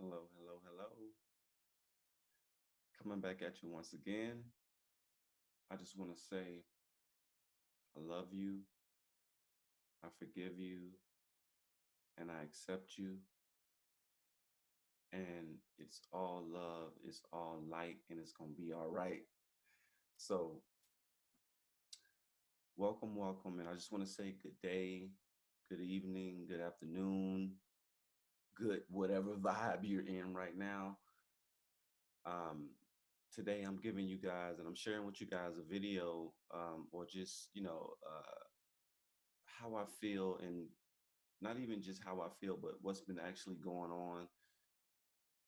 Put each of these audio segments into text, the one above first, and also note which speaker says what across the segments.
Speaker 1: Hello, hello, hello. Coming back at you once again. I just want to say I love you, I forgive you, and I accept you. And it's all love, it's all light, and it's going to be all right. So, welcome, welcome. And I just want to say good day, good evening, good afternoon, good whatever vibe you're in right now. Um, Today I'm giving you guys and I'm sharing with you guys a video or just, how I feel, and not even just how I feel, but what's been actually going on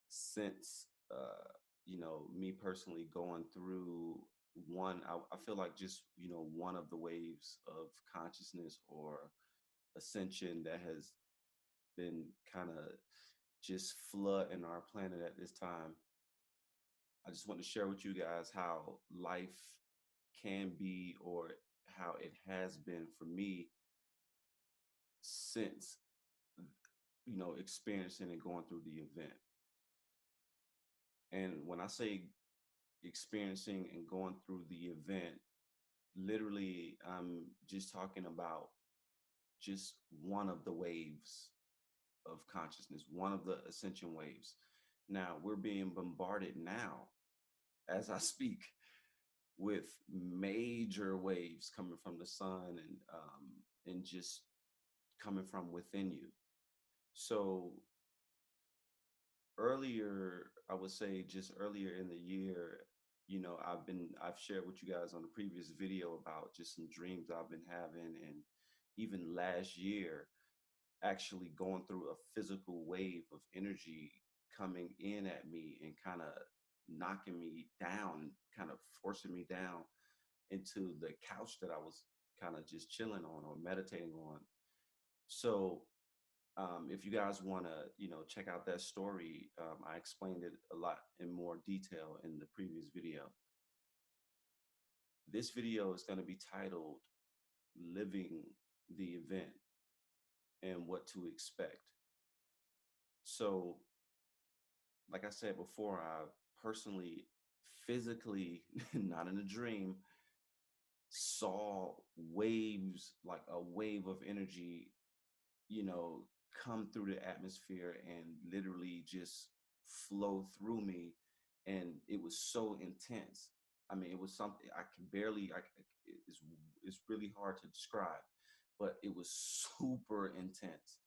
Speaker 1: since me personally going through I feel like just one of the waves of consciousness or ascension that has been kind of just flooding our planet at this time. I just want to share with you guys how life can be, or how it has been for me since experiencing and going through the event. And when I say experiencing and going through the event, literally I'm just talking about just one of the waves of consciousness, one of the ascension waves. Now we're being bombarded now as I speak with major waves coming from the sun, and just coming from within you. So earlier, I would say just earlier in the year, I've shared with you guys on the previous video about just some dreams I've been having, and even last year, actually going through a physical wave of energy coming in at me and kind of knocking me down, kind of forcing me down into the couch that I was kind of just chilling on or meditating on. So if you guys want to, check out that story, I explained it a lot in more detail in the previous video. This video is going to be titled Living the Event and What to Expect. So, like I said before, I personally, physically, not in a dream, saw waves, like a wave of energy, you know, come through the atmosphere and literally just flow through me. And it was so intense. I mean, it was something I can barely, it's really hard to describe, but it was super intense.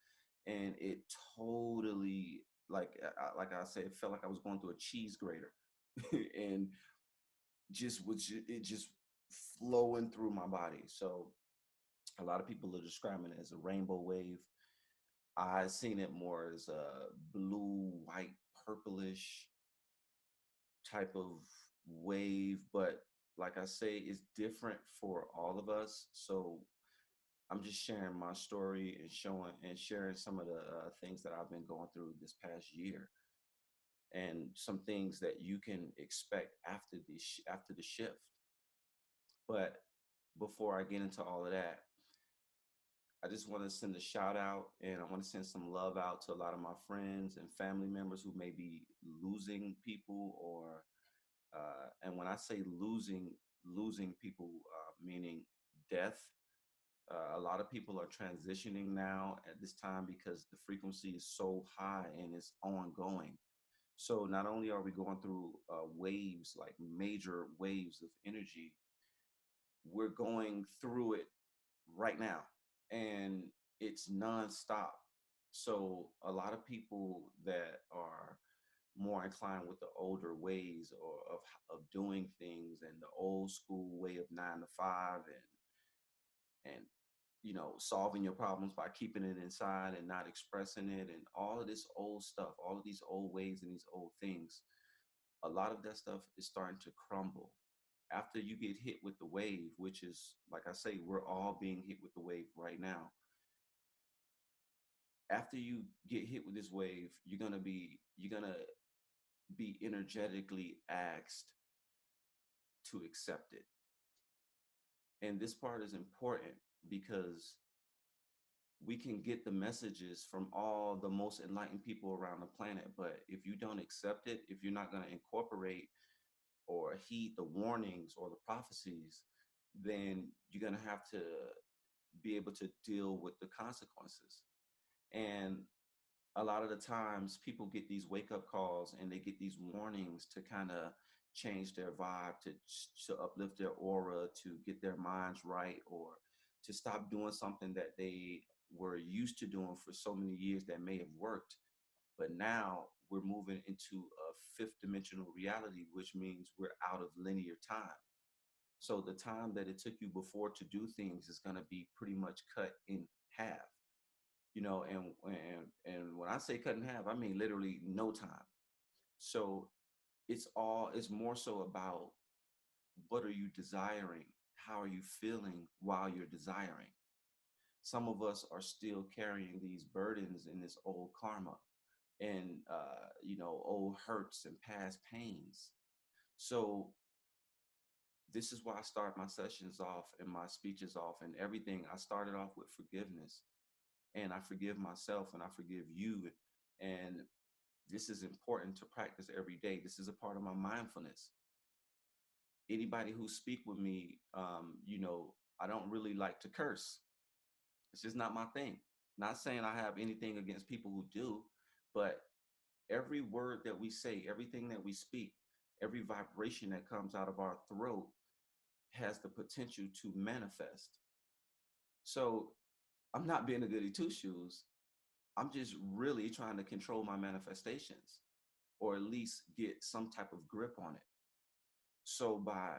Speaker 1: And it totally, like I said, it felt like I was going through a cheese grater. And it just flowing through my body. So a lot of people are describing it as a rainbow wave. I seen it more as a blue, white, purplish type of wave, but like I say, it's different for all of us. So I'm just sharing my story and showing and sharing some of the things that I've been going through this past year, and some things that you can expect after after the shift. But before I get into all of that, I just want to send a shout out, and I want to send some love out to a lot of my friends and family members who may be losing people, or and when I say losing people, meaning death. A lot of people are transitioning now at this time because the frequency is so high and it's ongoing. So not only are we going through waves, like major waves of energy, we're going through it right now, and it's nonstop. So a lot of people that are more inclined with the older ways, or of doing things, and the old school way of 9 to 5, and solving your problems by keeping it inside and not expressing it, and all of this old stuff, all of these old ways and these old things, a lot of that stuff is starting to crumble after you get hit with the wave, which is, like I say, we're all being hit with the wave right now. After you get hit with this wave, you're gonna be energetically asked to accept it. And this part is important because we can get the messages from all the most enlightened people around the planet, but if you don't accept it, if you're not going to incorporate or heed the warnings or the prophecies, then you're going to have to be able to deal with the consequences. And a lot of the times people get these wake up calls and they get these warnings to kind of change their vibe, to uplift their aura, to get their minds right, or to stop doing something that they were used to doing for so many years that may have worked. But now we're moving into a fifth dimensional reality, which means we're out of linear time. So the time that it took you before to do things is going to be pretty much cut in half. And when I say cut in half, I mean literally no time. So it's more so about what are you desiring? How are you feeling while you're desiring? Some of us are still carrying these burdens in this old karma and old hurts and past pains. So this is why I start my sessions off and my speeches off and everything. I started off with forgiveness, and I forgive myself and I forgive you. And this is important to practice every day. This is a part of my mindfulness. Anybody who speak with me, I don't really like to curse. It's just not my thing. Not saying I have anything against people who do, but every word that we say, everything that we speak, every vibration that comes out of our throat has the potential to manifest. So I'm not being a goody two shoes. I'm just really trying to control my manifestations, or at least get some type of grip on it. So by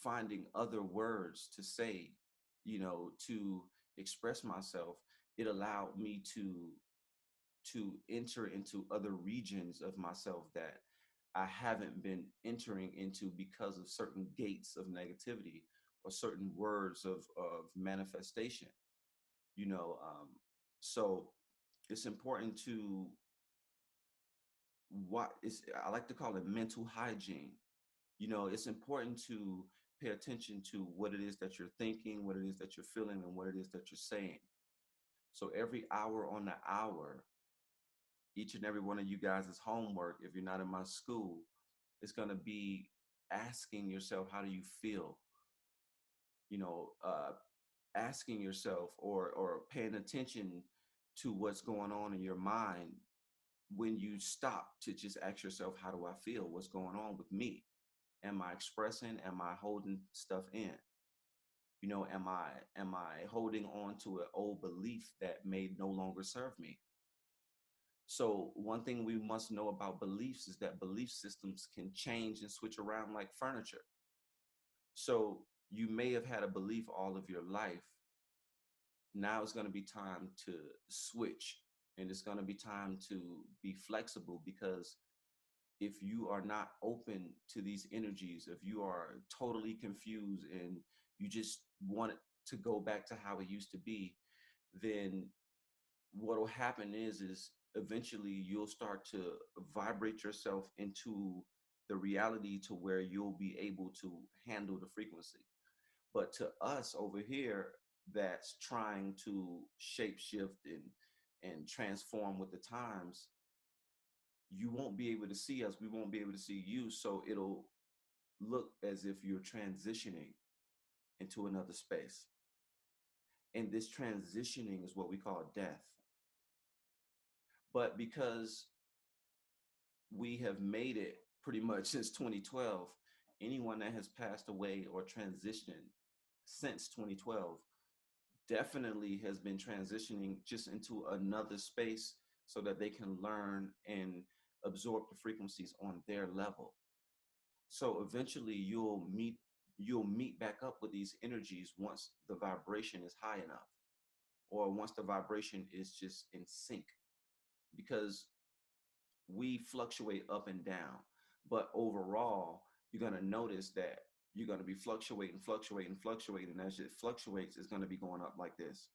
Speaker 1: finding other words to say, to express myself, it allowed me to enter into other regions of myself that I haven't been entering into because of certain gates of negativity or certain words of manifestation. You know, so it's important to what is I like to call it mental hygiene. It's important to pay attention to what it is that you're thinking, what it is that you're feeling, and what it is that you're saying. So every hour on the hour, each and every one of you guys' homework, if you're not in my school, is going to be asking yourself, how do you feel? You know, asking yourself or paying attention to what's going on in your mind when you stop to just ask yourself, how do I feel? What's going on with me? Am I expressing? Am I holding stuff in? Am I holding on to an old belief that may no longer serve me? So one thing we must know about beliefs is that belief systems can change and switch around like furniture. So you may have had a belief all of your life. Now it's going to be time to switch, and it's going to be time to be flexible, because if you are not open to these energies, if you are totally confused and you just want it to go back to how it used to be, then what will happen is eventually you'll start to vibrate yourself into the reality to where you'll be able to handle the frequency. But to us over here that's trying to shape shift and transform with the times, you won't be able to see us, we won't be able to see you. So it'll look as if you're transitioning into another space. And this transitioning is what we call death. But because we have made it pretty much since 2012, anyone that has passed away or transitioned since 2012 definitely has been transitioning just into another space so that they can learn and absorb the frequencies on their level. So eventually you'll meet back up with these energies once the vibration is high enough, or once the vibration is just in sync, because we fluctuate up and down. But overall, you're going to notice that you're going to be fluctuating, fluctuating, fluctuating. As it fluctuates, it's going to be going up like this.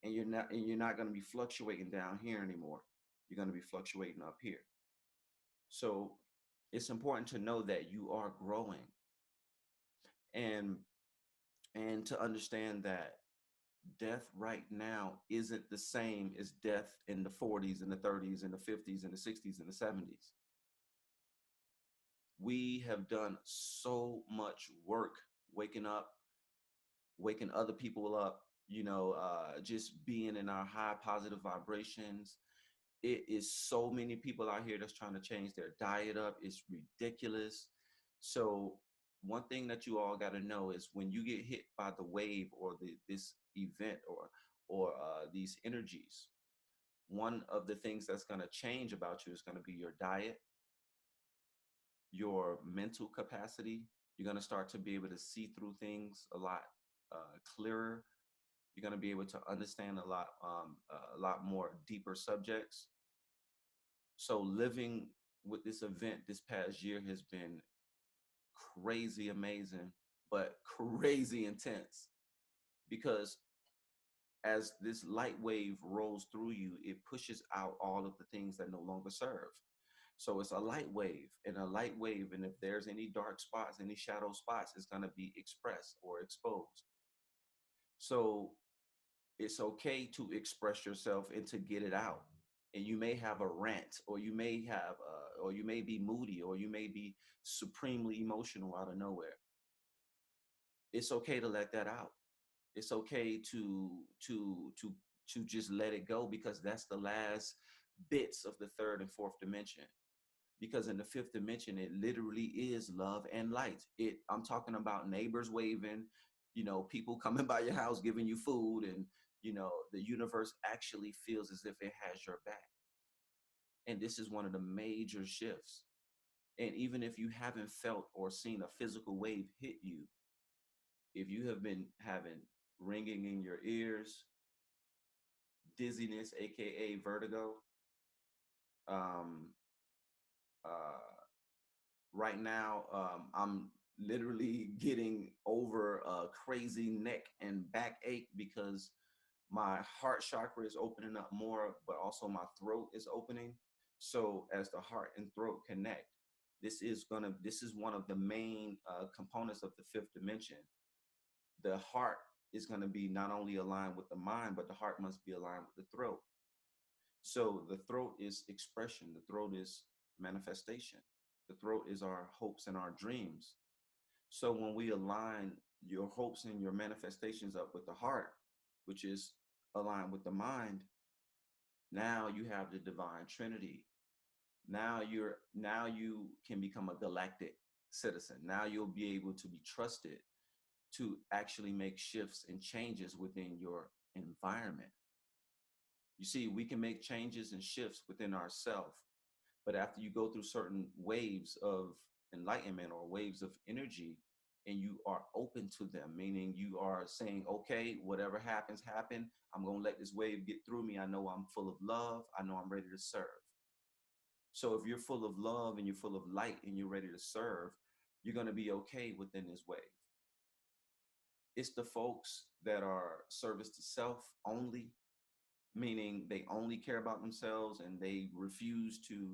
Speaker 1: And you're not going to be fluctuating down here anymore. You're going to be fluctuating up here. So it's important to know that you are growing, and to understand that Death right now isn't the same as death in the 40s and the 30s and the 50s and the 60s and the 70s. We have done so much work waking up, waking other people up, just being in our high positive vibrations. It is so many people out here that's trying to change their diet up. It's ridiculous. So one thing that you all got to know is when you get hit by the wave or this event or these energies, one of the things that's going to change about you is going to be your diet, your mental capacity. You're going to start to be able to see through things a lot clearer. You're going to be able to understand a lot more deeper subjects. So living with this event this past year has been crazy amazing, but crazy intense because as this light wave rolls through you, it pushes out all of the things that no longer serve. So it's a light wave and a light wave. And if there's any dark spots, any shadow spots, it's going to be expressed or exposed. So it's okay to express yourself and to get it out. And you may have a rant, or you may be moody, or you may be supremely emotional out of nowhere. It's okay to let that out. It's okay to just let it go because that's the last bits of the third and fourth dimension. Because in the fifth dimension, it literally is love and light. I'm talking about neighbors waving, people coming by your house giving you food, and the universe actually feels as if it has your back. And this is one of the major shifts. And even if you haven't felt or seen a physical wave hit you, if you have been having ringing in your ears, dizziness, aka vertigo, um, uh, right now, I'm literally getting over a crazy neck and back ache because my heart chakra is opening up more, but also my throat is opening. So as the heart and throat connect, this is one of the main components of the fifth dimension. The heart is going to be not only aligned with the mind, but the heart must be aligned with the throat. So the throat is expression, the throat is manifestation, the throat is our hopes and our dreams. So when we align your hopes and your manifestations up with the heart, which is aligned with the mind, now you have the divine trinity. Now you can become a galactic citizen. Now you'll be able to be trusted to actually make shifts and changes within your environment. You see, we can make changes and shifts within ourselves, but after you go through certain waves of enlightenment or waves of energy, and you are open to them, meaning you are saying, okay, whatever happens, happen. I'm going to let this wave get through me. I know I'm full of love. I know I'm ready to serve. So if you're full of love and you're full of light and you're ready to serve, you're going to be okay within this wave. It's the folks that are service to self only, meaning they only care about themselves and they refuse to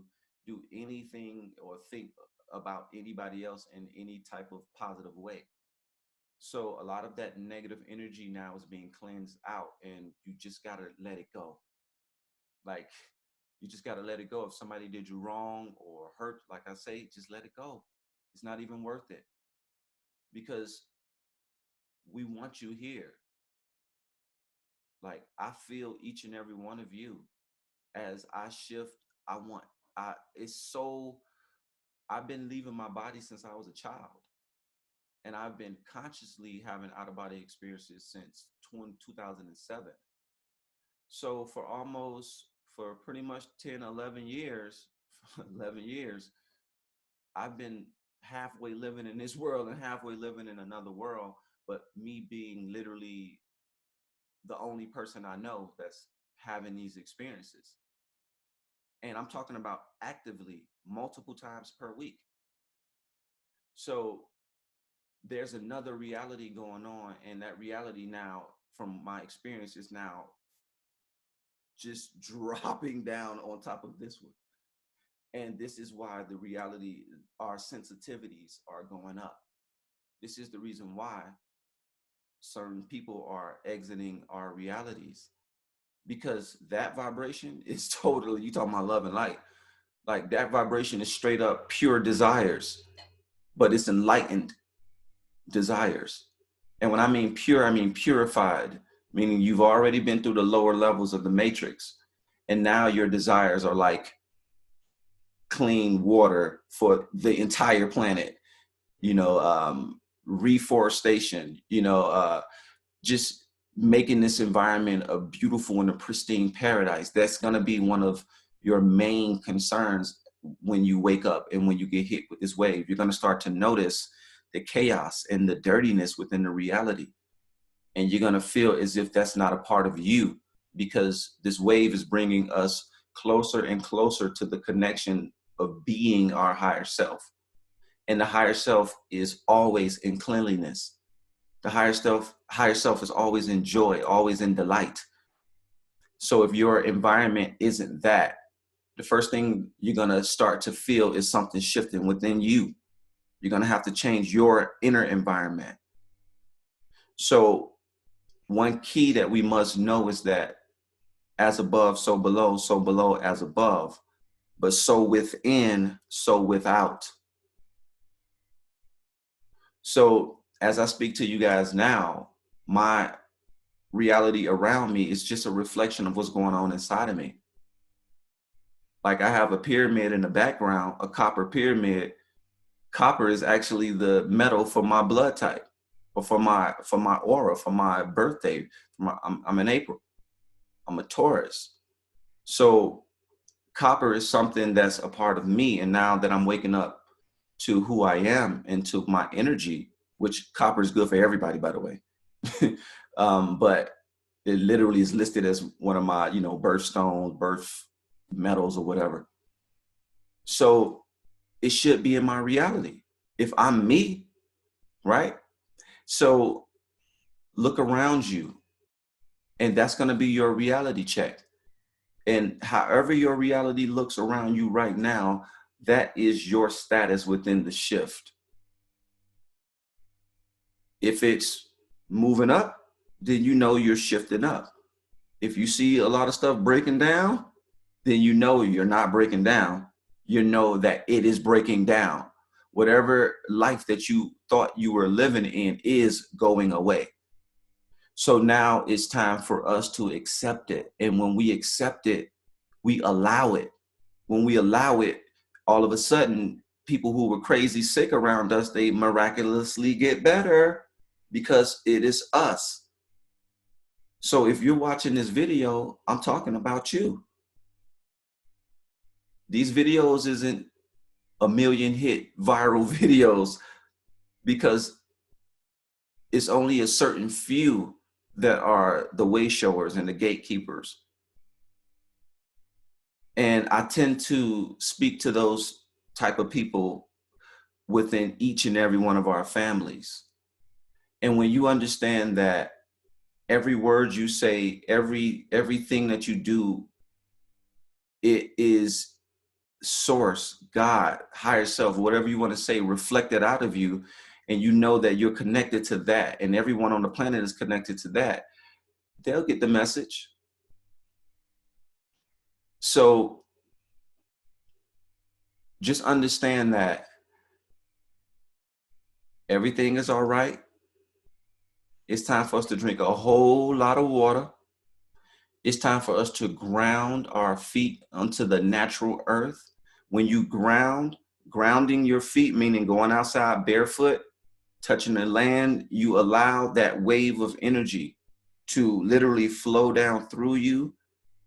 Speaker 1: do anything or think about anybody else in any type of positive way. So a lot of that negative energy now is being cleansed out, and you just got to let it go. Like, you just got to let it go. If somebody did you wrong or hurt, like I say, just let it go. It's not even worth it because we want you here. Like, I feel each and every one of you as I shift. I want, it's so, I've been leaving my body since I was a child. And I've been consciously having out of body experiences since 2007. So for pretty much 10, 11 years, 11 years, I've been halfway living in this world and halfway living in another world, but me being literally the only person I know that's having these experiences. And I'm talking about actively multiple times per week. So there's another reality going on, and that reality now, from my experience, is now just dropping down on top of this one. And this is why the reality, our sensitivities are going up. This is the reason why. certain people are exiting our realities, because that vibration is totally, you talking about love and light, like that vibration is straight up pure desires, but it's enlightened desires. And when I mean pure, I mean purified, meaning you've already been through the lower levels of the matrix. And now your desires are like clean water for the entire planet, reforestation, just making this environment a beautiful and a pristine paradise. That's going to be one of your main concerns when you wake up and when you get hit with this wave. You're going to start to notice the chaos and the dirtiness within the reality. And you're going to feel as if that's not a part of you, because this wave is bringing us closer and closer to the connection of being our higher self. And the higher self is always in cleanliness. The higher self is always in joy, always in delight. So if your environment isn't that, the first thing you're going to start to feel is something shifting within you. You're going to have to change your inner environment. So one key that we must know is that as above, so below as above, but so within, so without. So as I speak to you guys now, my reality around me is just a reflection of what's going on inside of me. Like I have a pyramid in the background, a copper pyramid. Copper is actually the metal for my blood type, or for my aura, for my birthday. I'm in April. I'm a Taurus. So copper is something that's a part of me. And now that I'm waking up to who I am and to my energy, which copper is good for everybody, by the way. But it literally is listed as one of my, birthstones, birth metals or whatever. So it should be in my reality if I'm me, right? So look around you, and that's going to be your reality check. And however your reality looks around you right now, that is your status within the shift. If it's moving up, then you know you're shifting up. If you see a lot of stuff breaking down, then you know you're not breaking down. You know that it is breaking down. Whatever life that you thought you were living in is going away. So now it's time for us to accept it. And when we accept it, we allow it. When we allow it, all of a sudden, people who were crazy sick around us, they miraculously get better because it is us. So if you're watching this video, I'm talking about you. These videos isn't a million hit viral videos, because it's only a certain few that are the way showers and the gatekeepers. And I tend to speak to those type of people within each and every one of our families. And when you understand that every word you say, everything that you do, it is source, God, higher self, whatever you want to say, reflected out of you. And you know that you're connected to that, and everyone on the planet is connected to that, they'll get the message. So just understand that everything is all right. It's time for us to drink a whole lot of water. It's time for us to ground our feet onto the natural earth. When you grounding your feet, meaning going outside barefoot, touching the land, you allow that wave of energy to literally flow down through you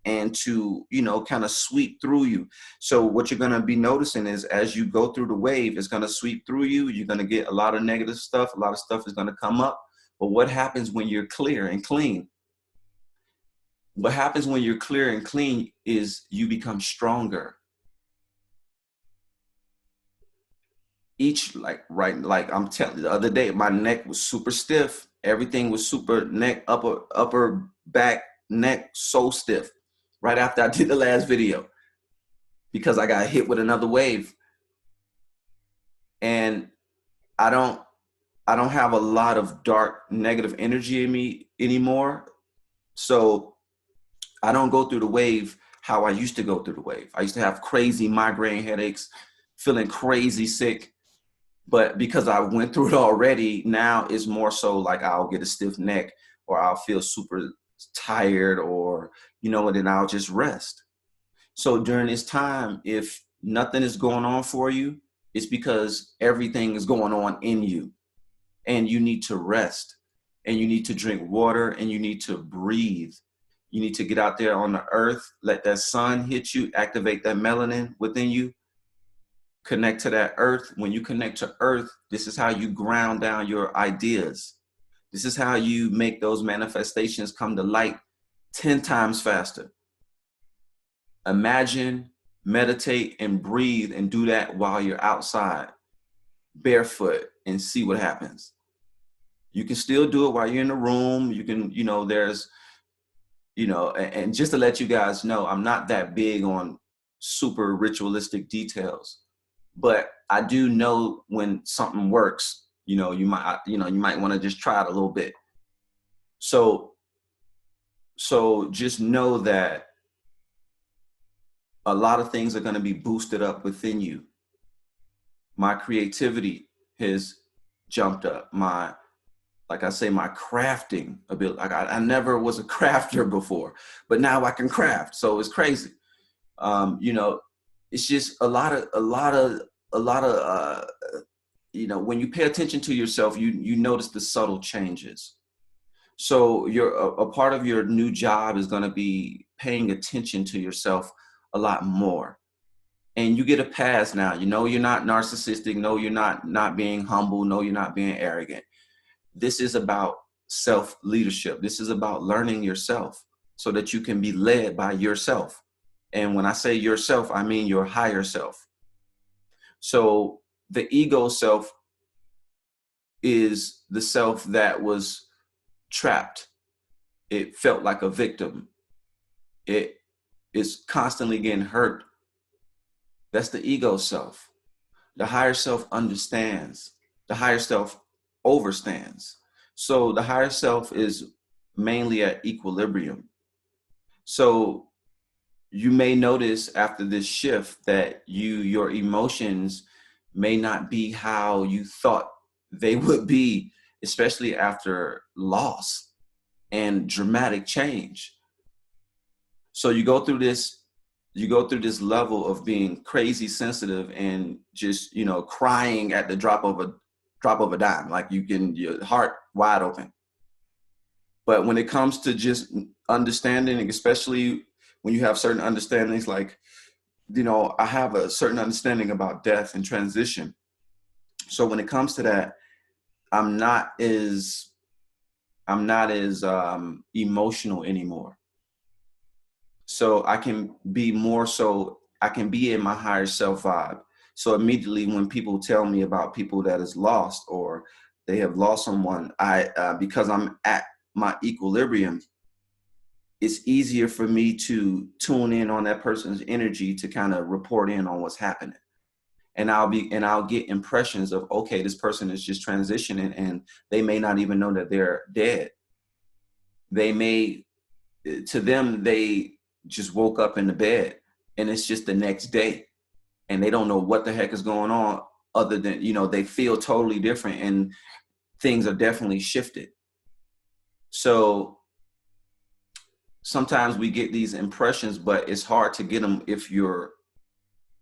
Speaker 1: and to, kind of sweep through you. So what you're going to be noticing is as you go through the wave, it's going to sweep through you. You're going to get a lot of negative stuff. A lot of stuff is going to come up. But what happens when you're clear and clean? What happens when you're clear and clean is you become stronger. Like I'm telling you, the other day, my neck was super stiff. Everything was super neck, upper back, neck, so stiff. Right after I did the last video, because I got hit with another wave. And I don't I don't have a lot of dark negative energy in me anymore. So I don't go through the wave how I used to go through the wave. I used to have crazy migraine headaches, feeling crazy sick. But because I went through it already, now it's more so like I'll get a stiff neck, or I'll feel super tired, or, and then I'll just rest. So during this time, if nothing is going on for you, it's because everything is going on in you, and you need to rest, and you need to drink water, and you need to breathe. You need to get out there on the earth, let that sun hit you, activate that melanin within you, connect to that earth. When you connect to earth, this is how you ground down your ideas. This is how you make those manifestations come to light 10 times faster. Imagine, meditate, and breathe, and do that while you're outside, barefoot, and see what happens. You can still do it while you're in the room. You can, there's, and just to let you guys know, I'm not that big on super ritualistic details, but I do know when something works. You might want to just try it a little bit. So just know that a lot of things are going to be boosted up within you. My creativity has jumped up. Like I say, my crafting ability. Like I never was a crafter before, but now I can craft. So it's crazy. It's just a lot of, when you pay attention to yourself, you notice the subtle changes. So a part of your new job is going to be paying attention to yourself a lot more. And you get a pass now. You're not narcissistic. No, you're not being humble. No, you're not being arrogant. This is about self-leadership. This is about learning yourself so that you can be led by yourself. And when I say yourself, I mean your higher self. So the ego self is the self that was trapped. It felt like a victim. It is constantly getting hurt. That's the ego self. The higher self understands. The higher self overstands. So the higher self is mainly at equilibrium. So you may notice after this shift that your emotions may not be how you thought they would be, especially after loss and dramatic change. So you go through this level of being crazy sensitive and just, crying at the drop of a dime, like your heart wide open. But when it comes to just understanding, especially when you have certain understandings, like, I have a certain understanding about death and transition. So when it comes to that, I'm not as emotional anymore. So I can be in my higher self vibe. So immediately when people tell me about people that is lost or they have lost someone, because I'm at my equilibrium, it's easier for me to tune in on that person's energy to kind of report in on what's happening. And I'll get impressions of, okay, this person is just transitioning and they may not even know that they're dead. To them, they just woke up in the bed and it's just the next day and they don't know what the heck is going on, other than, they feel totally different and things are definitely shifted. So sometimes we get these impressions, but it's hard to get them if your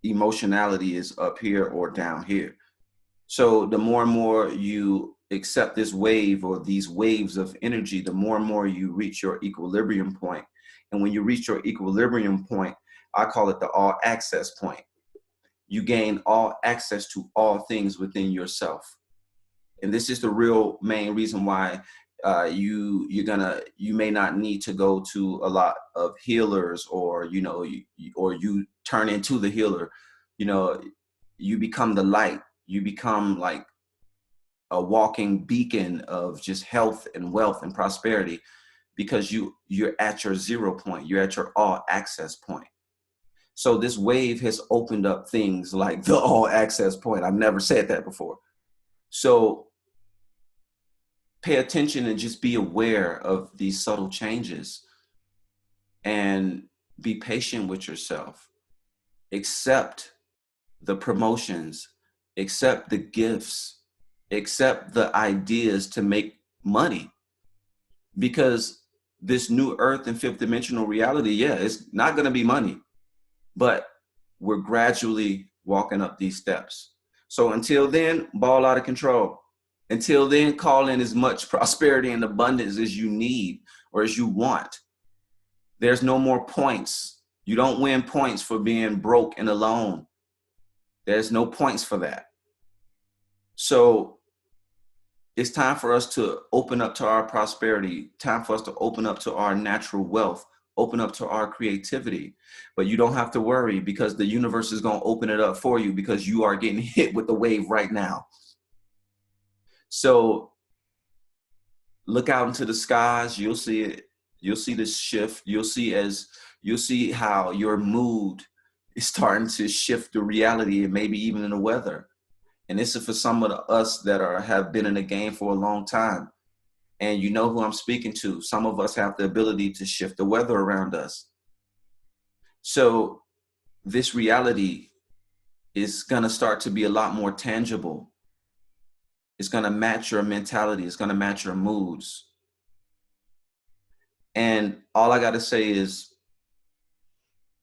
Speaker 1: emotionality is up here or down here. So the more and more you accept this wave or these waves of energy, the more and more you reach your equilibrium point. And when you reach your equilibrium point, I call it the all access point. You gain all access to all things within yourself. And this is the real main reason why you may not need to go to a lot of healers, or you turn into the healer. You become the light. You become like a walking beacon of just health and wealth and prosperity, because you're at your 0 point. You're at your all access point. So this wave has opened up things like the all access point. I've never said that before. So pay attention and just be aware of these subtle changes and be patient with yourself. Accept the promotions, accept the gifts, accept the ideas to make money. Because this new earth and fifth dimensional reality, yeah, it's not going to be money, but we're gradually walking up these steps. So until then, ball out of control. Until then, call in as much prosperity and abundance as you need or as you want. There's no more points. You don't win points for being broke and alone. There's no points for that. So it's time for us to open up to our prosperity, time for us to open up to our natural wealth, open up to our creativity. But you don't have to worry, because the universe is going to open it up for you, because you are getting hit with the wave right now. So look out into the skies. You'll see it. You'll see this shift. You'll see how your mood is starting to shift the reality, and maybe even in the weather. And this is for some of us that have been in the game for a long time. And you know who I'm speaking to. Some of us have the ability to shift the weather around us. So this reality is going to start to be a lot more tangible. It's going to match your mentality. It's going to match your moods. And all I got to say is,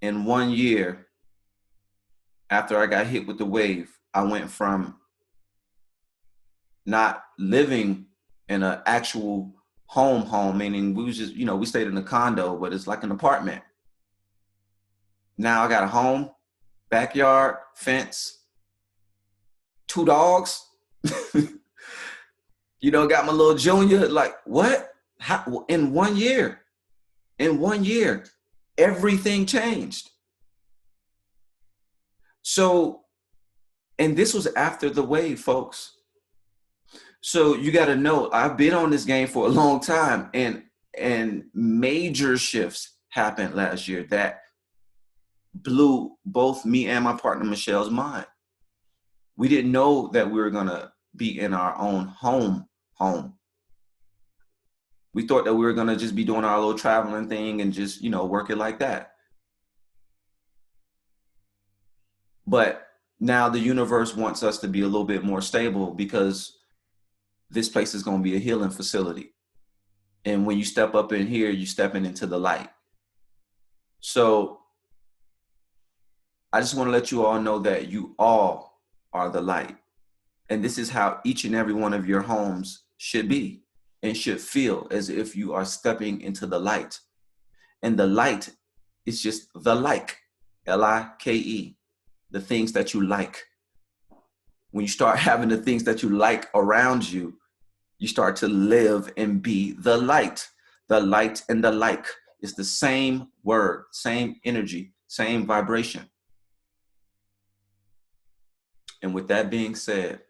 Speaker 1: in 1 year, after I got hit with the wave, I went from not living in an actual home, meaning we was just, we stayed in a condo, but it's like an apartment. Now I got a home, backyard, fence, 2 dogs, got my little junior. Like, what? How, in 1 year, everything changed. So, and this was after the wave, folks. So you got to know, I've been on this game for a long time, and major shifts happened last year that blew both me and my partner Michelle's mind. We didn't know that we were going to be in our own home. We thought that we were going to just be doing our little traveling thing and just, working like that. But now the universe wants us to be a little bit more stable, because this place is going to be a healing facility. And when you step up in here, you're stepping into the light. So I just want to let you all know that you all are the light. And this is how each and every one of your homes should be and should feel, as if you are stepping into the light. And the light is just the like, Like, the things that you like. When you start having the things that you like around you, you start to live and be the light. The light and the like is the same word, same energy, same vibration. And with that being said,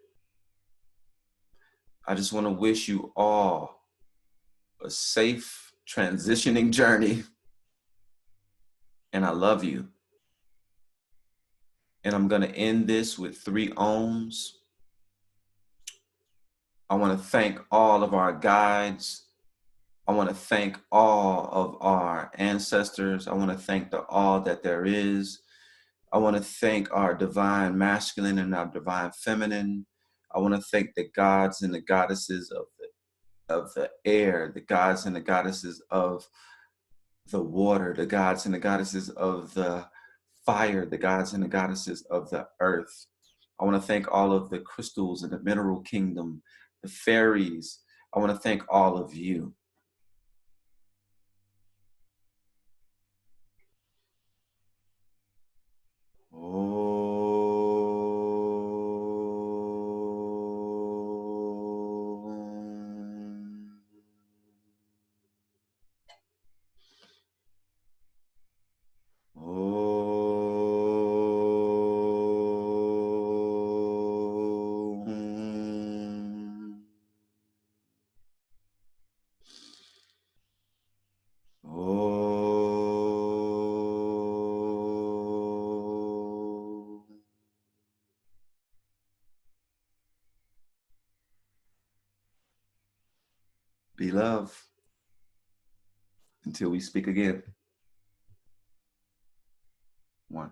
Speaker 1: I just want to wish you all a safe transitioning journey. And I love you. And I'm going to end this with 3 ohms. I want to thank all of our guides. I want to thank all of our ancestors. I want to thank the all that there is. I want to thank our divine masculine and our divine feminine. I want to thank the gods and the goddesses of the air, the gods and the goddesses of the water, the gods and the goddesses of the fire, the gods and the goddesses of the earth. I want to thank all of the crystals in the mineral kingdom, the fairies. I want to thank all of you. love. Until we speak again. One.